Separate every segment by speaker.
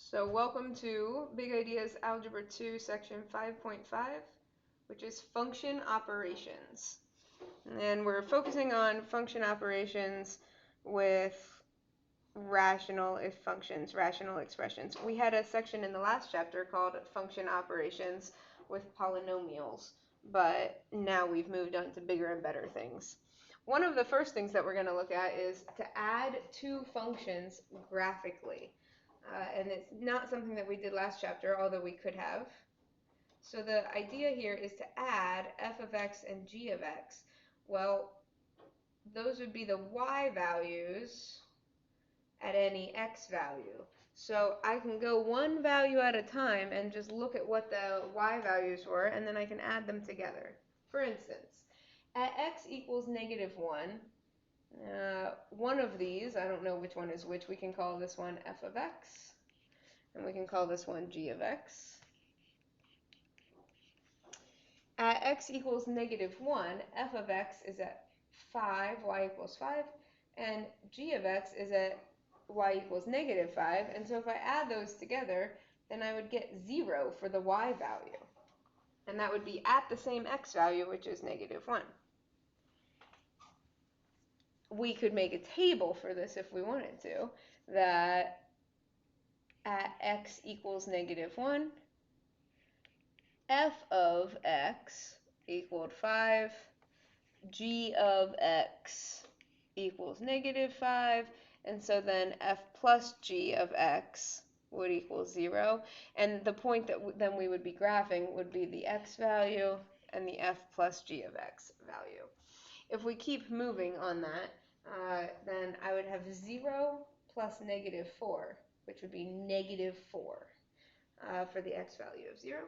Speaker 1: So welcome to Big Ideas Algebra 2 section 5.5, which is function operations. And we're focusing on function operations with rational functions, rational expressions. We had a section in the last chapter called function operations with polynomials, but now we've moved on to bigger and better things. One of the first things that we're going to look at is to add two functions graphically. And it's not something that we did last chapter, although we could have. So the idea here is to add f of x and g of x. Well, those would be the y values at any x value. So I can go one value at a time and just look at what the y values were, and then I can add them together. For instance, at x equals -1, one of these, I don't know which one is which, we can call this one f of x, and we can call this one g of x. At x equals -1, f of x is at 5, y equals 5, and g of x is at y equals -5, and so if I add those together, then I would get 0 for the y value, and that would be at the same x value, which is -1. We could make a table for this if we wanted to, that at x equals -1, f of x equaled 5, g of x equals -5, and so then f plus g of x would equal 0, and the point that then we would be graphing would be the x value and the f plus g of x value. If we keep moving on that, then I would have 0 plus -4, which would be -4 for the x value of 0.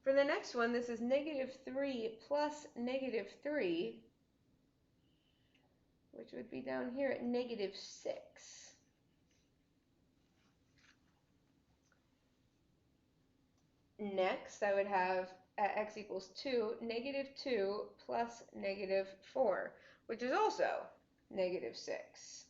Speaker 1: For the next one, this is -3 plus -3, which would be down here at -6. Next, I would have at x equals 2, -2 plus -4, which is also -6.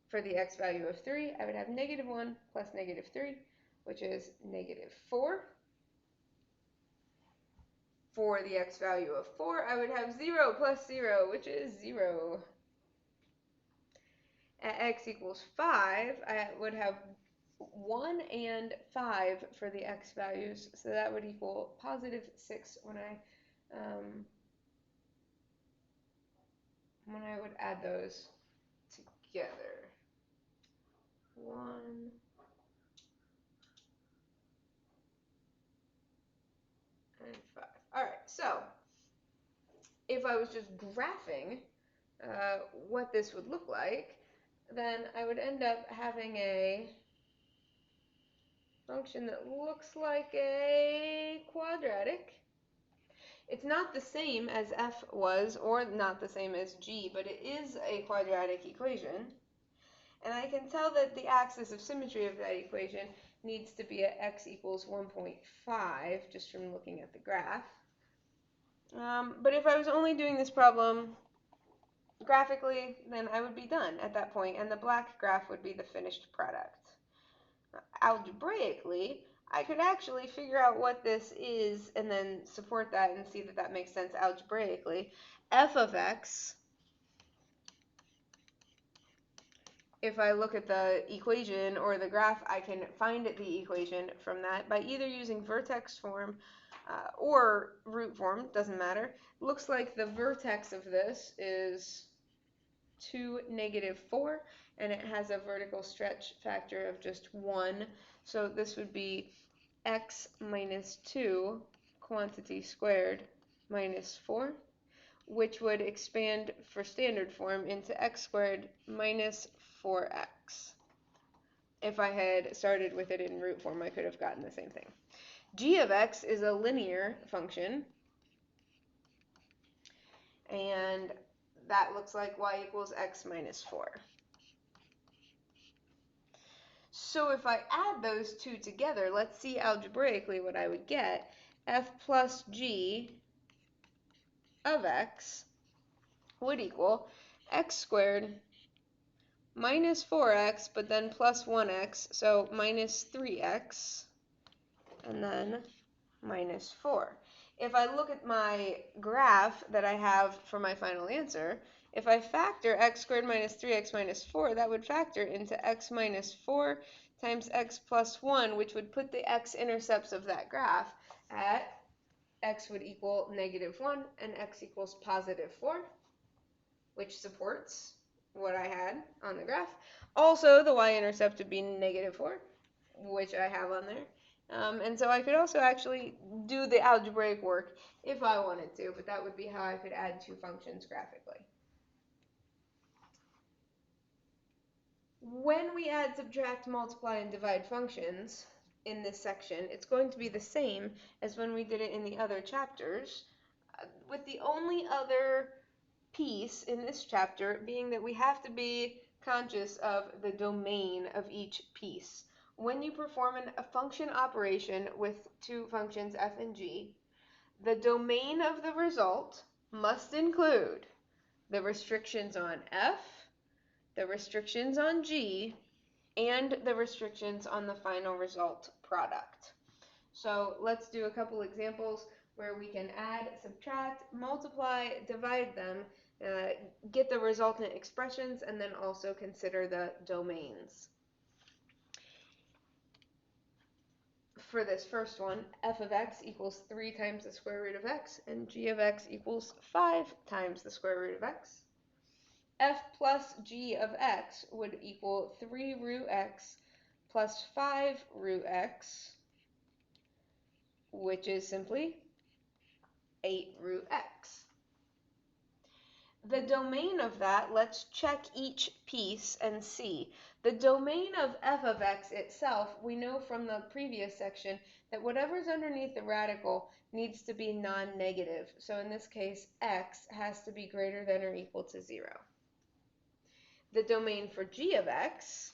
Speaker 1: For the x value of 3, I would have -1 plus -3, which is -4. For the x value of 4, I would have 0 plus 0, which is 0. At x equals 5, I would have 1 and 5 for the x values, so that would equal +6 when I would add those together. 1 and 5. All right, so if I was just graphing what this would look like, then I would end up having a function that looks like a quadratic. It's not the same as f was, or not the same as g, but it is a quadratic equation. And I can tell that the axis of symmetry of that equation needs to be at x equals 1.5, just from looking at the graph. But if I was only doing this problem graphically, then I would be done at that point, and the black graph would be the finished product. Algebraically, I could actually figure out what this is and then support that and see that that makes sense algebraically. F of x, if I look at the equation or the graph, I can find the equation from that by either using vertex form or root form, doesn't matter. Looks like the vertex of this is 2, -4, and it has a vertical stretch factor of just 1. So this would be x minus 2 quantity squared minus 4, which would expand for standard form into x squared minus 4x. If I had started with it in root form, I could have gotten the same thing. G of x is a linear function, and that looks like y equals x minus 4. So if I add those two together, let's see algebraically what I would get. F plus g of x would equal x squared minus 4x, but then plus 1x, so minus 3x, and then minus 4. If I look at my graph that I have for my final answer, if I factor x squared minus 3x minus 4, that would factor into x minus 4 times x plus 1, which would put the x-intercepts of that graph at x would equal negative 1 and x equals positive 4, which supports what I had on the graph. Also, the y-intercept would be negative 4, which I have on there. And so I could also actually do the algebraic work if I wanted to, but that would be how I could add two functions graphically. When we add, subtract, multiply, and divide functions in this section, it's going to be the same as when we did it in the other chapters, with the only other piece in this chapter being that we have to be conscious of the domain of each piece. When you perform a function operation with two functions f and g, the domain of the result must include the restrictions on f, the restrictions on g, and the restrictions on the final result product. So let's do a couple examples where we can add, subtract, multiply, divide them, get the resultant expressions, and then also consider the domains. For this first one, f of x equals 3 times the square root of x, and g of x equals 5 times the square root of x. F plus g of x would equal 3 root x plus 5 root x, which is simply 8 root x. The domain of that, let's check each piece and see. The domain of f of x itself, we know from the previous section that whatever's underneath the radical needs to be non-negative. So in this case, x has to be greater than or equal to 0. The domain for g of x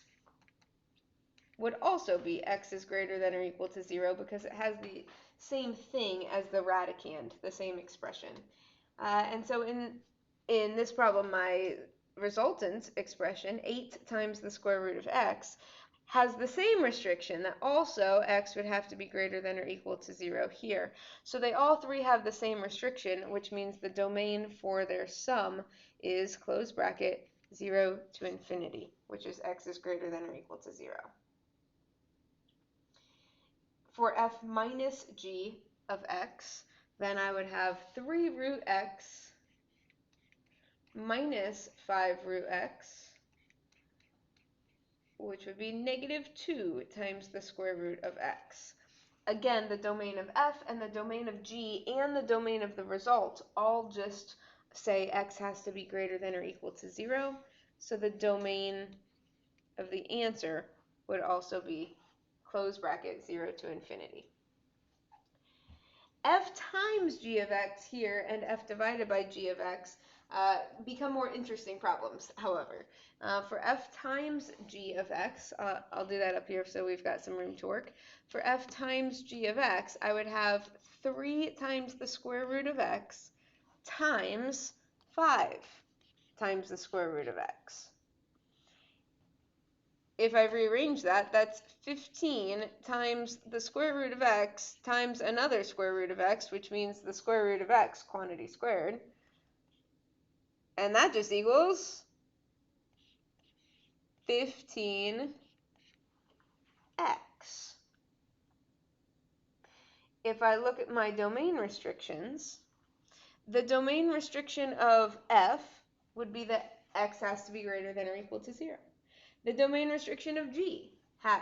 Speaker 1: would also be x is greater than or equal to 0 because it has the same thing as the radicand, the same expression. And so in this problem, my resultant expression, 8 times the square root of x, has the same restriction that also x would have to be greater than or equal to 0 here. So they all three have the same restriction, which means the domain for their sum is, close bracket, 0 to infinity, which is x is greater than or equal to 0. For f minus g of x, then I would have 3 root x minus 5 root x, which would be negative 2 times the square root of x. Again, the domain of f and the domain of g and the domain of the result all just say x has to be greater than or equal to 0. So the domain of the answer would also be, close bracket, 0 to infinity. F times g of x here and f divided by g of x become more interesting problems, however. For f times g of x, I'll do that up here so we've got some room to work. For f times g of x, I would have 3 times the square root of x times 5 times the square root of x. If I rearrange that, that's 15 times the square root of x times another square root of x, which means the square root of x, quantity squared. And that just equals 15x. If I look at my domain restrictions, the domain restriction of f would be that x has to be greater than or equal to 0. The domain restriction of g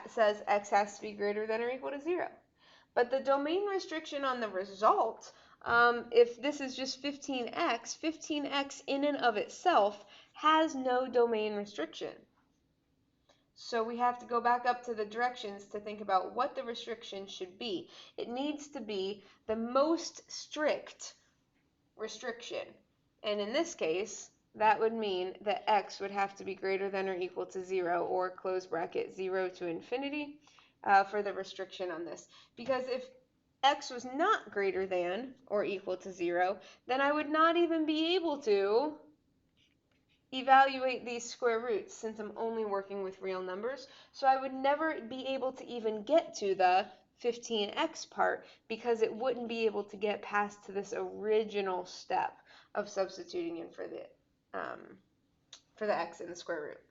Speaker 1: says x has to be greater than or equal to 0. But the domain restriction on the result, if this is just 15x, 15x in and of itself has no domain restriction. So we have to go back up to the directions to think about what the restriction should be. It needs to be the most strict restriction. And in this case, that would mean that x would have to be greater than or equal to 0, or close bracket 0 to infinity for the restriction on this. Because if x was not greater than or equal to 0, then I would not even be able to evaluate these square roots since I'm only working with real numbers. So I would never be able to even get to the 15x part because it wouldn't be able to get past to this original step of substituting in for the x in the square root.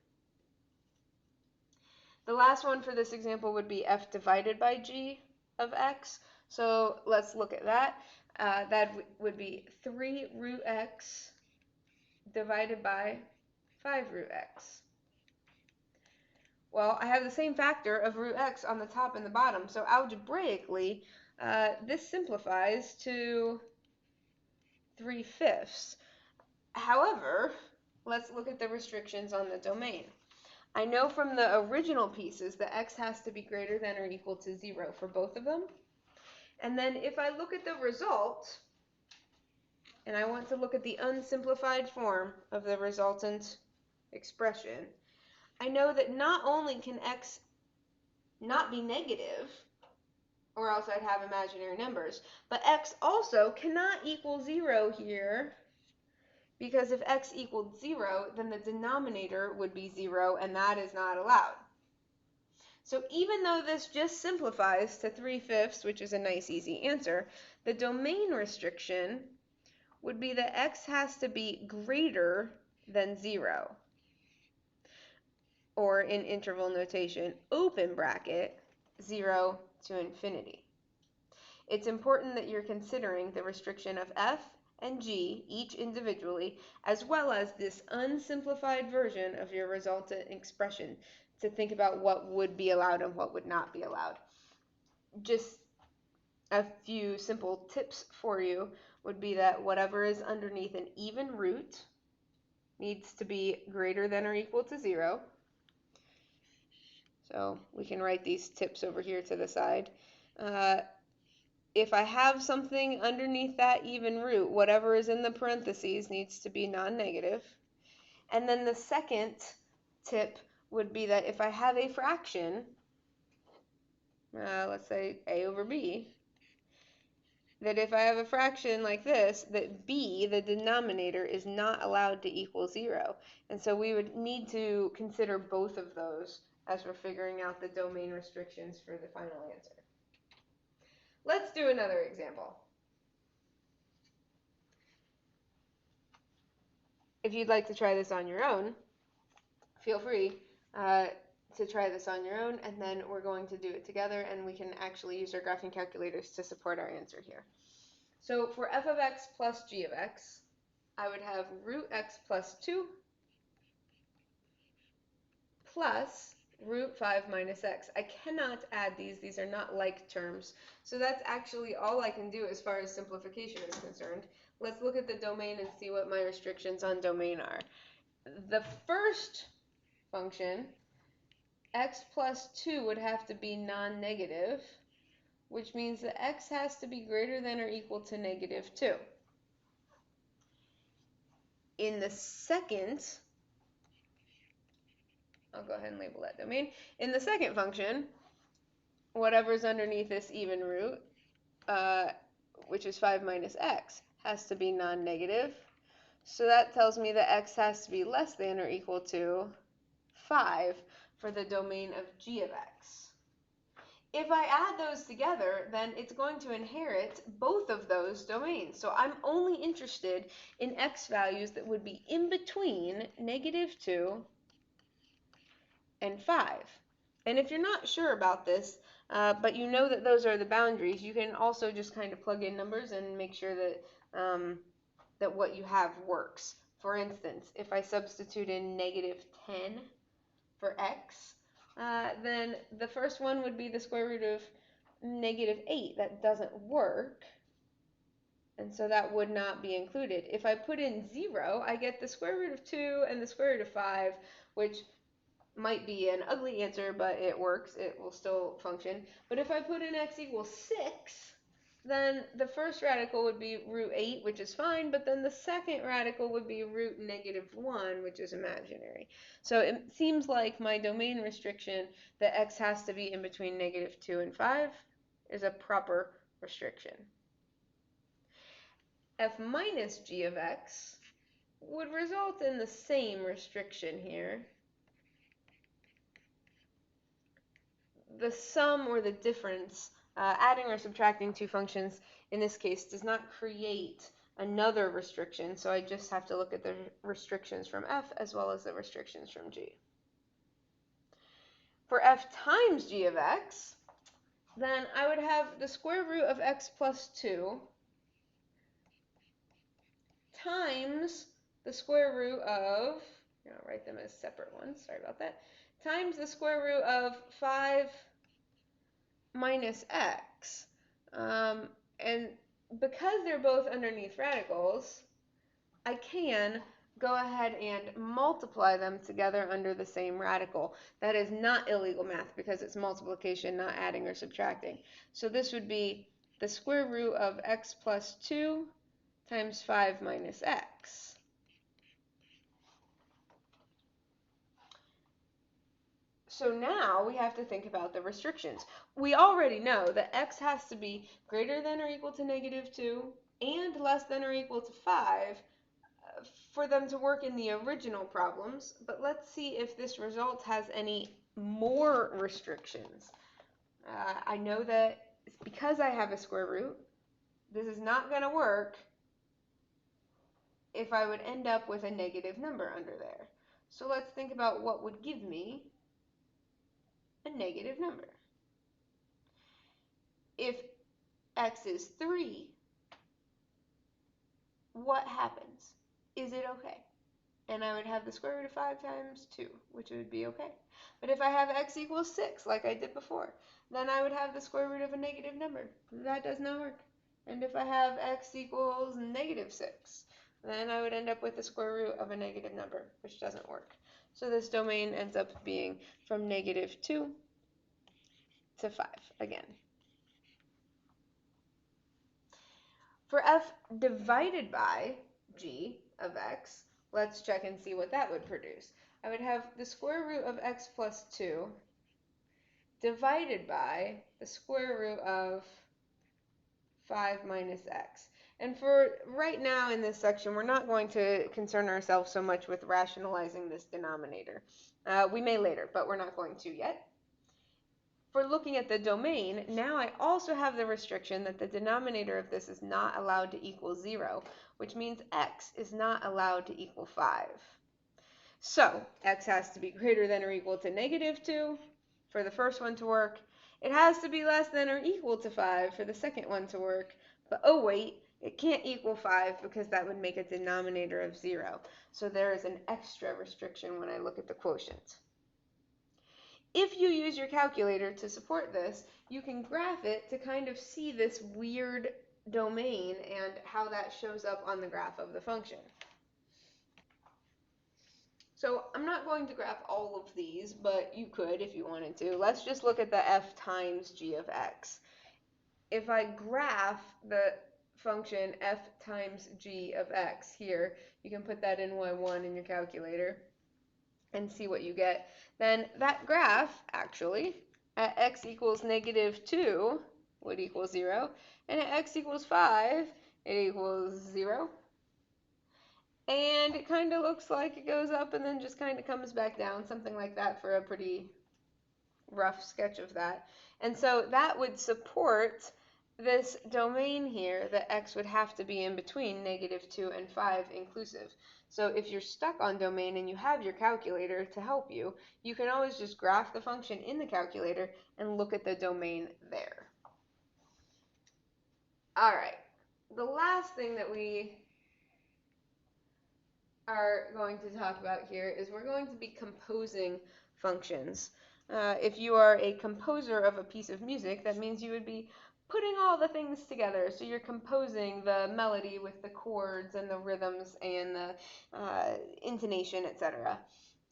Speaker 1: The last one for this example would be f divided by g of x. So let's look at that. That would be 3 root x divided by 5 root x. Well, I have the same factor of root x on the top and the bottom, so algebraically, this simplifies to 3/5. However, let's look at the restrictions on the domain. I know from the original pieces that x has to be greater than or equal to 0 for both of them. And then if I look at the result, and I want to look at the unsimplified form of the resultant expression, I know that not only can x not be negative, or else I'd have imaginary numbers, but x also cannot equal 0 here, because if x equaled 0, then the denominator would be 0, and that is not allowed. So even though this just simplifies to 3/5, which is a nice easy answer, the domain restriction would be that x has to be greater than 0. Or in interval notation, open bracket, 0 to infinity. It's important that you're considering the restriction of f and g, each individually, as well as this unsimplified version of your resultant expression to think about what would be allowed and what would not be allowed. Just a few simple tips for you would be that whatever is underneath an even root needs to be greater than or equal to 0. So we can write these tips over here to the side. If I have something underneath that even root, whatever is in the parentheses needs to be non-negative. And then the second tip would be that if I have a fraction, let's say a over b, that if I have a fraction like this, that b, the denominator, is not allowed to equal 0. And so we would need to consider both of those as we're figuring out the domain restrictions for the final answer. Let's do another example. If you'd like to try this on your own, feel free to try this on your own, and then we're going to do it together, and we can actually use our graphing calculators to support our answer here. So for f of x plus g of x, I would have root x plus 2 plus root 5 minus x. I cannot add these are not like terms, so that's actually all I can do as far as simplification is concerned. Let's look at the domain and see what my restrictions on domain are. The first function, x plus 2, would have to be non-negative, which means that x has to be greater than or equal to -2. In the second, I'll go ahead and label that domain. In the second function, whatever's underneath this even root, which is 5 minus x, has to be non-negative. So that tells me that x has to be less than or equal to 5 for the domain of g of x. If I add those together, then it's going to inherit both of those domains. So I'm only interested in x values that would be in between -2 and 5. And if you're not sure about this, but you know that those are the boundaries, you can also just kind of plug in numbers and make sure that that what you have works. For instance, if I substitute in -10 for x, then the first one would be the square root of -8. That doesn't work, and so that would not be included. If I put in 0, I get the square root of 2 and the square root of 5, which might be an ugly answer, but it works. It will still function. But if I put in x equals 6, then the first radical would be root 8, which is fine, but then the second radical would be root -1, which is imaginary. So it seems like my domain restriction that x has to be in between -2 and 5 is a proper restriction. F minus g of x would result in the same restriction here. The sum or the difference, adding or subtracting two functions in this case, does not create another restriction, so I just have to look at the restrictions from f as well as the restrictions from g. For f times g of x, then I would have the square root of x plus 2 times the square root of, I'll write them as separate ones, sorry about that, times the square root of 5 minus x. And because they're both underneath radicals, I can go ahead and multiply them together under the same radical. That is not illegal math because it's multiplication, not adding or subtracting. So this would be the square root of x plus 2 times 5 minus x. So now we have to think about the restrictions. We already know that x has to be greater than or equal to -2 and less than or equal to 5 for them to work in the original problems, but let's see if this result has any more restrictions. I know that because I have a square root, this is not going to work if I would end up with a negative number under there. So let's think about what would give me a negative number. If x is 3, what happens? Is it okay? And I would have the square root of 5 times 2, which would be okay. But if I have x equals 6, like I did before, then I would have the square root of a negative number. That does not work. And if I have x equals -6, then I would end up with the square root of a negative number, which doesn't work. So this domain ends up being from -2 to 5 again. For f divided by g of x, let's check and see what that would produce. I would have the square root of x plus 2 divided by the square root of 5 minus x. And for right now in this section, we're not going to concern ourselves so much with rationalizing this denominator. We may later, but we're not going to yet. For looking at the domain, now I also have the restriction that the denominator of this is not allowed to equal 0, which means x is not allowed to equal 5. So x has to be greater than or equal to -2 for the first one to work. It has to be less than or equal to 5 for the second one to work. But oh wait, it can't equal 5 because that would make a denominator of 0. So there is an extra restriction when I look at the quotient. If you use your calculator to support this, you can graph it to kind of see this weird domain and how that shows up on the graph of the function. So I'm not going to graph all of these, but you could if you wanted to. Let's just look at the f times g of x. If I graph the function f times g of x here, you can put that in y1 in your calculator and see what you get. Then that graph, actually, at x equals -2 would equal 0, and at x equals 5, it equals 0. And it kind of looks like it goes up and then just kind of comes back down, something like that for a pretty rough sketch of that. And so that would support this domain here that x would have to be in between -2 and 5 inclusive. So if you're stuck on domain and you have your calculator to help you, you can always just graph the function in the calculator and look at the domain there. All right, the last thing that we are going to talk about here is we're going to be composing functions. If you are a composer of a piece of music, that means you would be putting all the things together. So you're composing the melody with the chords and the rhythms and the intonation, etc.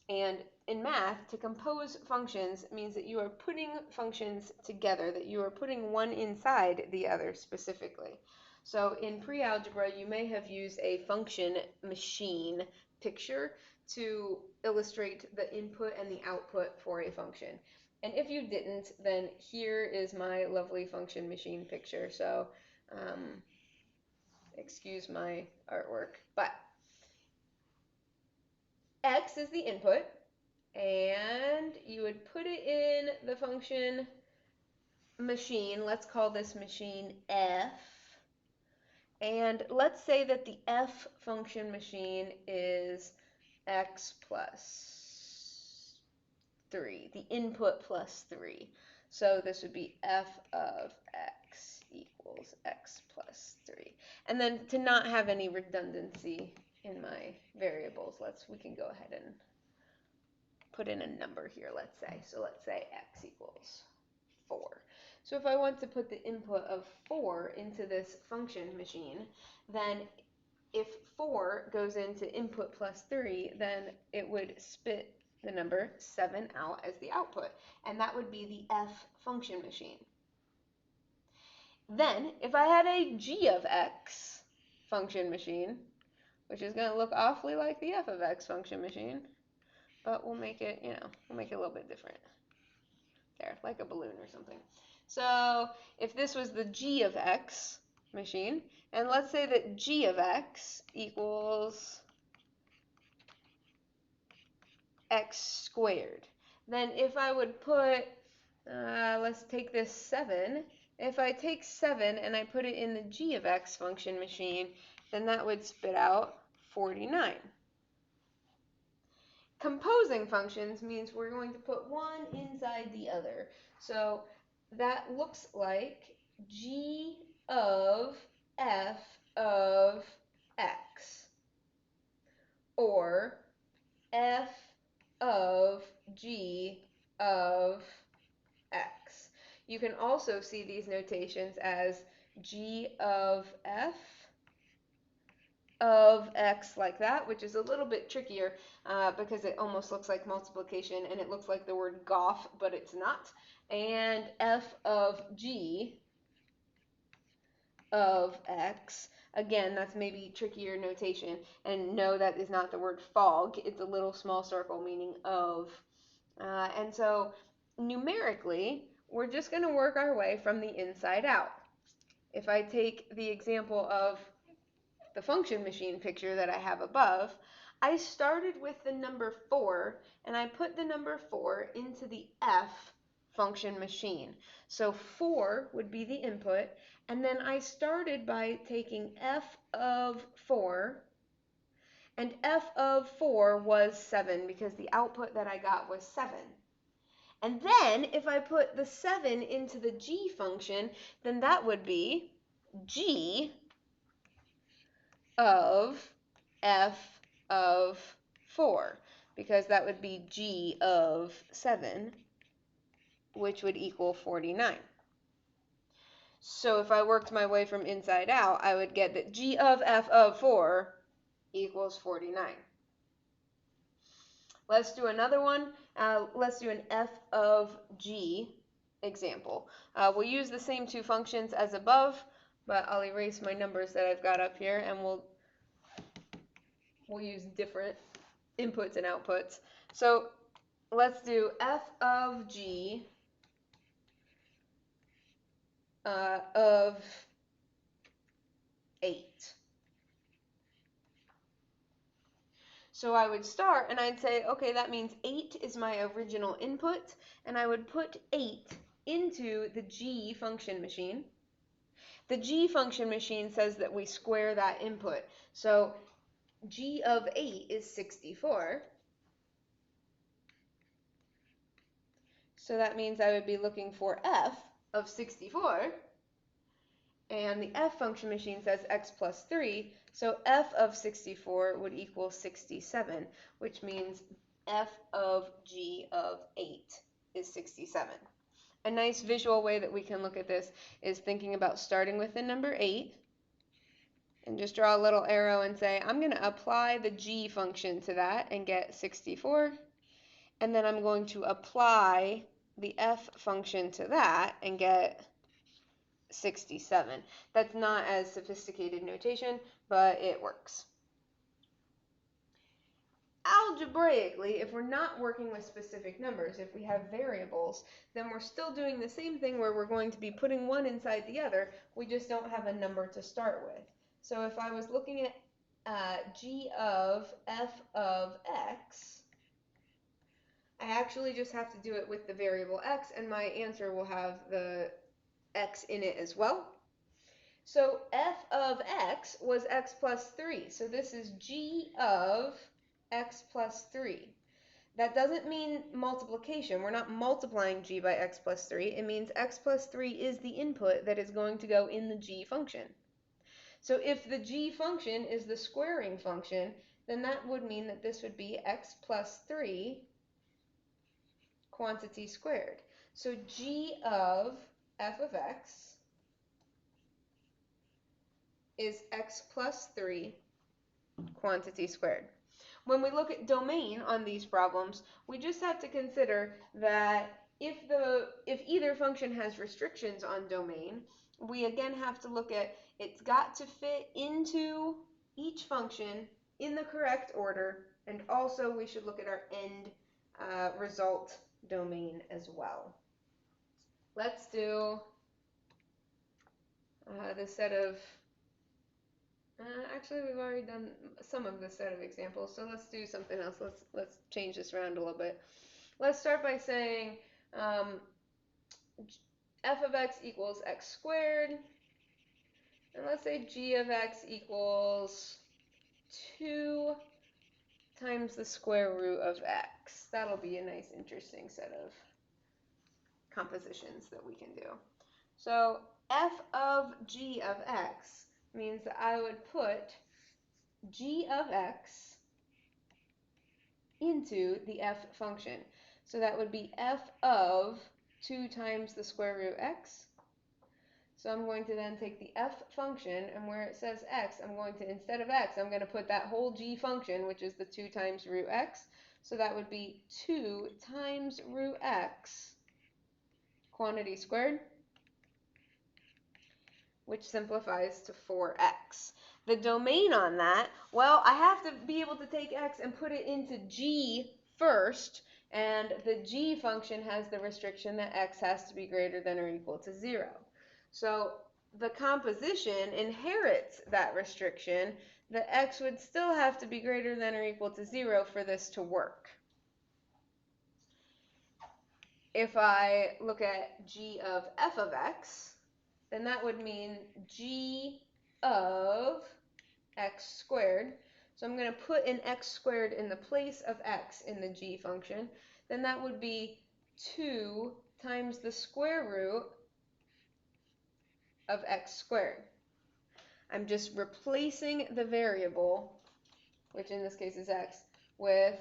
Speaker 1: And in math, to compose functions means that you are putting functions together, that you are putting one inside the other specifically. So in pre-algebra, you may have used a function machine picture to illustrate the input and the output for a function. And if you didn't, then here is my lovely function machine picture. So excuse my artwork. But x is the input, and you would put it in the function machine. Let's call this machine f. And let's say that the f function machine is x plus 3, the input plus 3. So this would be f of x equals x plus 3. And then to not have any redundancy in my variables, we can go ahead and put in a number here, let's say. So let's say x equals 4. So if I want to put the input of 4 into this function machine, then if 4 goes into input plus 3, then it would spit the number 7 out as the output, and that would be the f function machine. Then, if I had a g of x function machine, which is going to look awfully like the f of x function machine, but we'll make it, we'll make it a little bit different. There, like a balloon or something. So if this was the g of x machine, and let's say that g of x equals x squared, then if I would put, let's take this 7, if I take 7 and I put it in the g of x function machine, then that would spit out 49. Composing functions means we're going to put one inside the other. So that looks like g of f of x, or f of g of x. You can also see these notations as g of f of x, like that, which is a little bit trickier because it almost looks like multiplication and it looks like the word golf, but it's not. And f of g of x, again, that's maybe trickier notation, and no, that is not the word fog. It's a little small circle meaning of. And so numerically, we're just going to work our way from the inside out. If I take the example of the function machine picture that I have above, I started with the number 4, and I put the number 4 into the f function machine. So 4 would be the input, and then I started by taking f of 4, and f of 4 was 7 because the output that I got was 7. And then if I put the 7 into the g function, then that would be g of f of 4, because that would be g of 7, which would equal 49. So if I worked my way from inside out, I would get that g of f of 4 equals 49. Let's do another one. Let's do an f of g example. We'll use the same two functions as above, but I'll erase my numbers that I've got up here, and we'll use different inputs and outputs. So let's do f of g of 8. So I would start and I'd say, okay, that means 8 is my original input, and I would put 8 into the g function machine. The g function machine says that we square that input. So g of 8 is 64. So that means I would be looking for f of 64. And the f function machine says x plus 3. So f of 64 would equal 67, which means f of g of 8 is 67. A nice visual way that we can look at this is thinking about starting with the number 8 and just draw a little arrow and say, I'm going to apply the g function to that and get 64. And then I'm going to apply the f function to that and get 67. That's not as sophisticated notation, but it works. Algebraically, if we're not working with specific numbers, if we have variables, then we're still doing the same thing where we're going to be putting one inside the other. We just don't have a number to start with. So if I was looking at g of f of x, I actually just have to do it with the variable x, and my answer will have the x in it as well. So f of x was x plus 3. So this is g of x plus 3. That doesn't mean multiplication. We're not multiplying g by x plus 3. It means x plus 3 is the input that is going to go in the g function. So if the g function is the squaring function, then that would mean that this would be x plus 3 quantity squared. So g of f of x is x plus 3 quantity squared. When we look at domain on these problems, we just have to consider that if either function has restrictions on domain, we again have to look at it's got to fit into each function in the correct order, and also we should look at our end result domain as well. Let's do the set of actually, we've already done some of this set of examples, so let's do something else. Let's change this around a little bit. Let's start by saying f of x equals x squared, and let's say g of x equals 2 times the square root of x. That'll be a nice, interesting set of compositions that we can do. So f of g of x means that I would put g of x into the f function. So that would be f of 2 times the square root x. So I'm going to then take the f function, and where it says x, I'm going to, instead of x, I'm going to put that whole g function, which is the 2 times root x. So that would be 2 times root x quantity squared, which simplifies to 4x. The domain on that, well, I have to be able to take x and put it into g first, and the g function has the restriction that x has to be greater than or equal to 0. So the composition inherits that restriction that x would still have to be greater than or equal to 0 for this to work. If I look at g of f of x, then that would mean g of x squared. So I'm going to put an x squared in the place of x in the g function. Then that would be 2 times the square root of x squared. I'm just replacing the variable, which in this case is x, with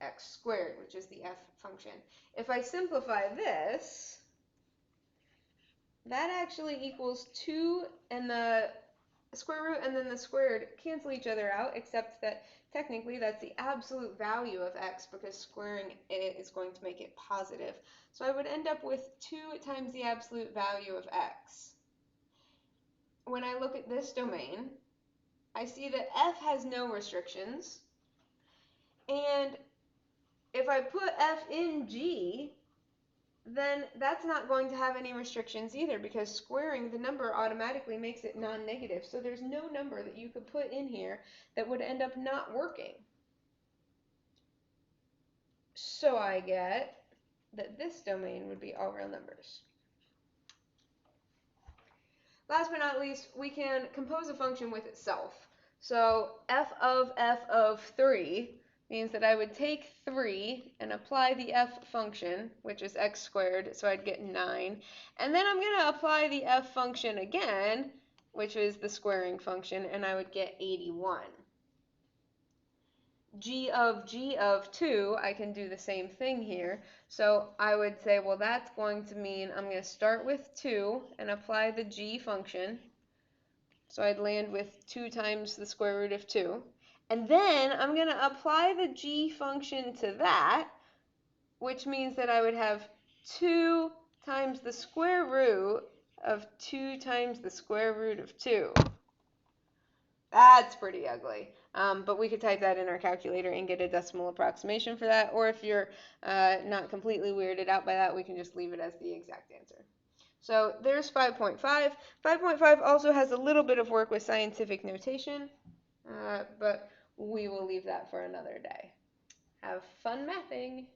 Speaker 1: x squared, which is the f function. If I simplify this, that actually equals 2, and the square root and then the squared cancel each other out, except that technically that's the absolute value of x, because squaring it is going to make it positive. So I would end up with 2 times the absolute value of x. When I look at this domain, I see that f has no restrictions, and if I put f in g, then that's not going to have any restrictions either, because squaring the number automatically makes it non-negative. So there's no number that you could put in here that would end up not working. So I get that this domain would be all real numbers. Last but not least, we can compose a function with itself. So f of 3 means that I would take 3 and apply the f function, which is x squared, so I'd get 9. And then I'm going to apply the f function again, which is the squaring function, and I would get 81. G of 2, I can do the same thing here. So I would say, well, that's going to mean I'm going to start with 2 and apply the g function. So I'd land with 2 times the square root of 2. And then I'm going to apply the g function to that, which means that I would have 2 times the square root of 2 times the square root of 2. That's pretty ugly. But we could type that in our calculator and get a decimal approximation for that. Or if you're not completely weirded out by that, we can just leave it as the exact answer. So there's 5.5. 5.5 also has a little bit of work with scientific notation. but we will leave that for another day. Have fun mathing!